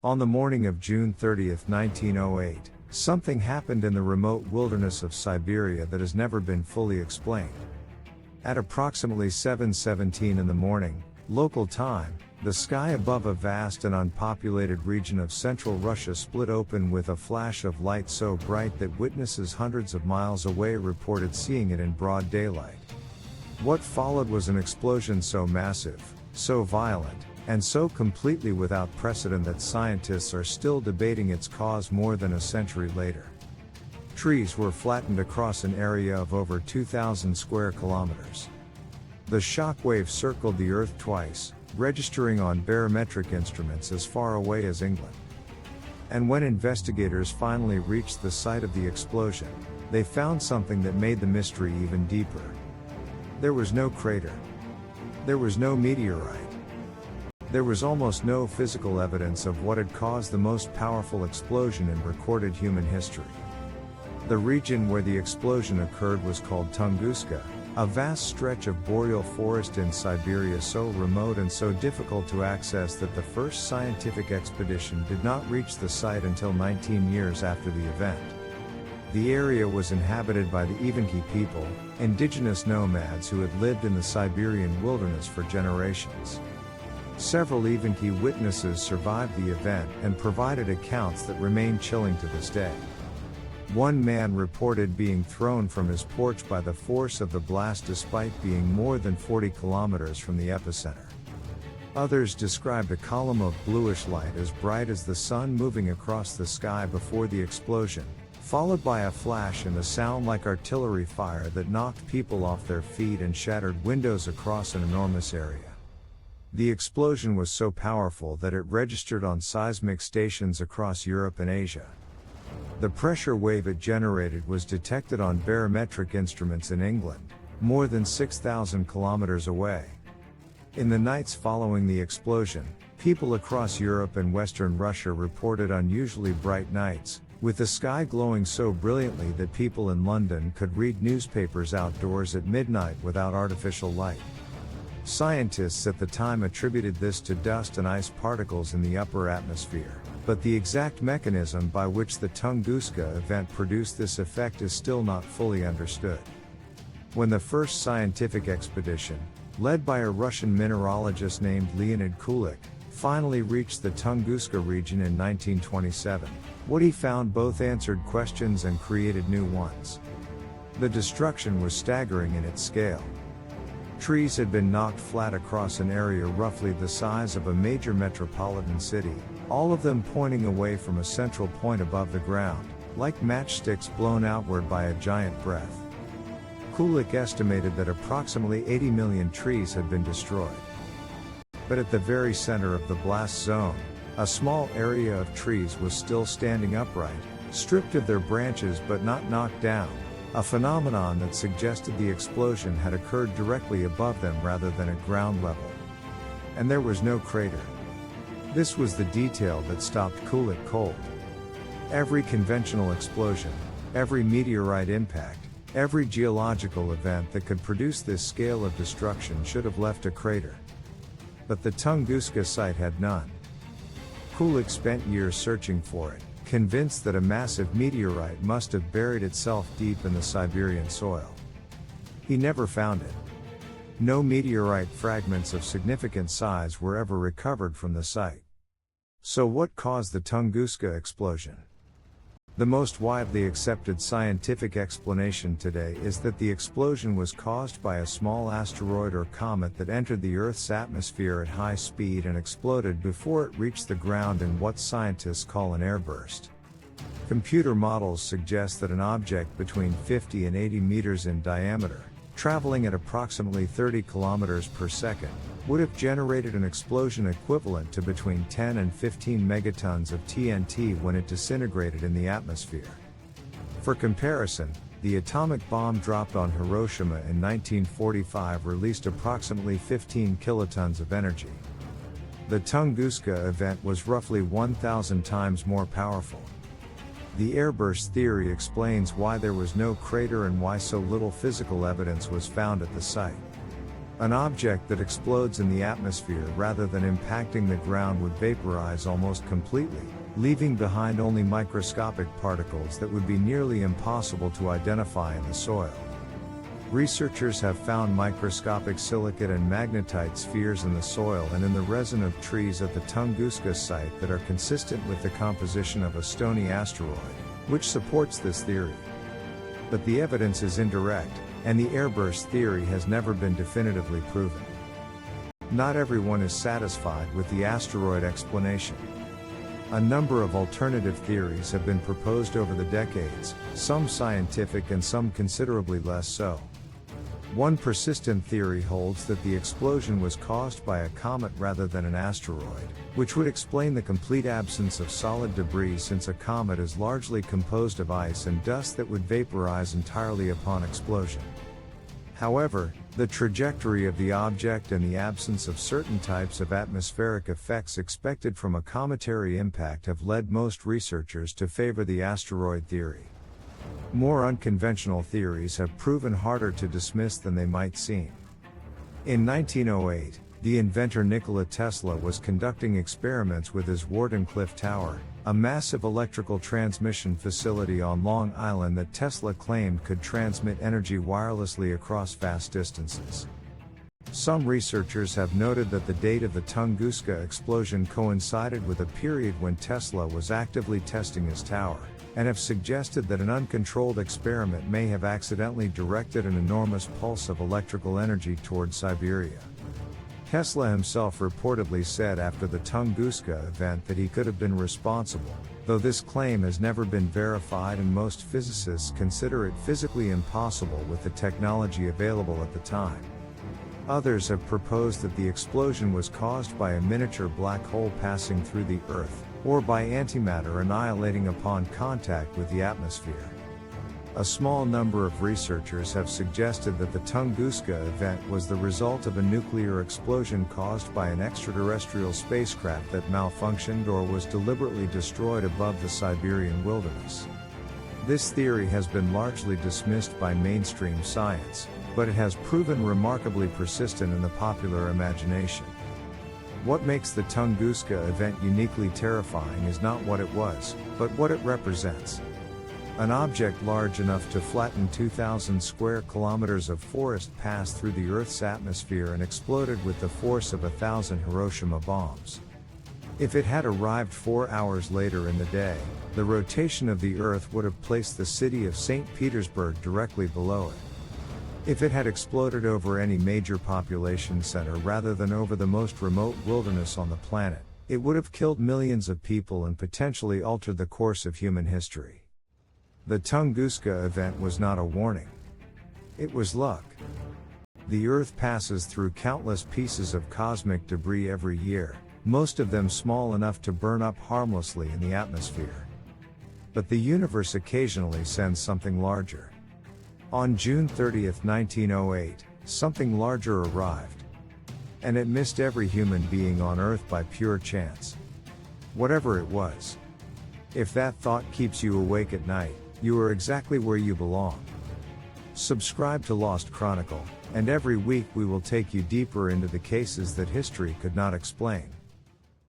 On the morning of June 30, 1908, something happened in the remote wilderness of Siberia that has never been fully explained. At approximately 7:17 in the morning, local time, the sky above a vast and unpopulated region of central Russia split open with a flash of light so bright that witnesses hundreds of miles away reported seeing it in broad daylight. What followed was an explosion so massive, so violent, and so completely without precedent that scientists are still debating its cause more than a century later. Trees were flattened across an area of over 2,000 square kilometers. The shockwave circled the Earth twice, registering on barometric instruments as far away as England. And when investigators finally reached the site of the explosion, they found something that made the mystery even deeper. There was no crater. There was no meteorite. There was almost no physical evidence of what had caused the most powerful explosion in recorded human history. The region where the explosion occurred was called Tunguska, a vast stretch of boreal forest in Siberia so remote and so difficult to access that the first scientific expedition did not reach the site until 19 years after the event. The area was inhabited by the Evenki people, indigenous nomads who had lived in the Siberian wilderness for generations. Several Evenki witnesses survived the event and provided accounts that remain chilling to this day. One man reported being thrown from his porch by the force of the blast despite being more than 40 kilometers from the epicenter. Others described a column of bluish light as bright as the sun moving across the sky before the explosion, followed by a flash and a sound like artillery fire that knocked people off their feet and shattered windows across an enormous area. The explosion was so powerful that it registered on seismic stations across Europe and Asia. The pressure wave it generated was detected on barometric instruments in England, more than 6,000 kilometers away. In the nights following the explosion, people across Europe and Western Russia reported unusually bright nights, with the sky glowing so brilliantly that people in London could read newspapers outdoors at midnight without artificial light. Scientists at the time attributed this to dust and ice particles in the upper atmosphere, but the exact mechanism by which the Tunguska event produced this effect is still not fully understood. When the first scientific expedition, led by a Russian mineralogist named Leonid Kulik, finally reached the Tunguska region in 1927, what he found both answered questions and created new ones. The destruction was staggering in its scale. Trees had been knocked flat across an area roughly the size of a major metropolitan city, all of them pointing away from a central point above the ground, like matchsticks blown outward by a giant breath. Kulik estimated that approximately 80 million trees had been destroyed. But at the very center of the blast zone, a small area of trees was still standing upright, stripped of their branches but not knocked down, a phenomenon that suggested the explosion had occurred directly above them rather than at ground level. And there was no crater. This was the detail that stopped Kulik cold. Every conventional explosion, every meteorite impact, every geological event that could produce this scale of destruction should have left a crater. But the Tunguska site had none. Kulik spent years searching for it, convinced that a massive meteorite must have buried itself deep in the Siberian soil. He never found it. No meteorite fragments of significant size were ever recovered from the site. So what caused the Tunguska explosion? The most widely accepted scientific explanation today is that the explosion was caused by a small asteroid or comet that entered the Earth's atmosphere at high speed and exploded before it reached the ground in what scientists call an airburst. Computer models suggest that an object between 50 and 80 meters in diameter, traveling at approximately 30 kilometers per second, would have generated an explosion equivalent to between 10 and 15 megatons of TNT when it disintegrated in the atmosphere. For comparison, the atomic bomb dropped on Hiroshima in 1945 released approximately 15 kilotons of energy. The Tunguska event was roughly 1,000 times more powerful. The airburst theory explains why there was no crater and why so little physical evidence was found at the site. An object that explodes in the atmosphere rather than impacting the ground would vaporize almost completely, leaving behind only microscopic particles that would be nearly impossible to identify in the soil. Researchers have found microscopic silicate and magnetite spheres in the soil and in the resin of trees at the Tunguska site that are consistent with the composition of a stony asteroid, which supports this theory. But the evidence is indirect, and the airburst theory has never been definitively proven. Not everyone is satisfied with the asteroid explanation. A number of alternative theories have been proposed over the decades, some scientific and some considerably less so. One persistent theory holds that the explosion was caused by a comet rather than an asteroid, which would explain the complete absence of solid debris since a comet is largely composed of ice and dust that would vaporize entirely upon explosion. However, the trajectory of the object and the absence of certain types of atmospheric effects expected from a cometary impact have led most researchers to favor the asteroid theory. More unconventional theories have proven harder to dismiss than they might seem. In 1908, the inventor Nikola Tesla was conducting experiments with his Wardenclyffe Tower, a massive electrical transmission facility on Long Island that Tesla claimed could transmit energy wirelessly across vast distances. Some researchers have noted that the date of the Tunguska explosion coincided with a period when Tesla was actively testing his tower, and have suggested that an uncontrolled experiment may have accidentally directed an enormous pulse of electrical energy toward Siberia. Tesla himself reportedly said after the Tunguska event that he could have been responsible, though this claim has never been verified and most physicists consider it physically impossible with the technology available at the time. Others have proposed that the explosion was caused by a miniature black hole passing through the Earth, or by antimatter annihilating upon contact with the atmosphere. A small number of researchers have suggested that the Tunguska event was the result of a nuclear explosion caused by an extraterrestrial spacecraft that malfunctioned or was deliberately destroyed above the Siberian wilderness. This theory has been largely dismissed by mainstream science, but it has proven remarkably persistent in the popular imagination. What makes the Tunguska event uniquely terrifying is not what it was, but what it represents. An object large enough to flatten 2,000 square kilometers of forest passed through the Earth's atmosphere and exploded with the force of 1,000 Hiroshima bombs. If it had arrived 4 hours later in the day, the rotation of the Earth would have placed the city of St. Petersburg directly below it. If it had exploded over any major population center rather than over the most remote wilderness on the planet, it would have killed millions of people and potentially altered the course of human history. The Tunguska event was not a warning. It was luck. The Earth passes through countless pieces of cosmic debris every year, most of them small enough to burn up harmlessly in the atmosphere. But the universe occasionally sends something larger. On June 30, 1908, something larger arrived. And it missed every human being on Earth by pure chance. Whatever it was. If that thought keeps you awake at night, you are exactly where you belong. Subscribe to Lost Chronicle, and every week we will take you deeper into the cases that history could not explain.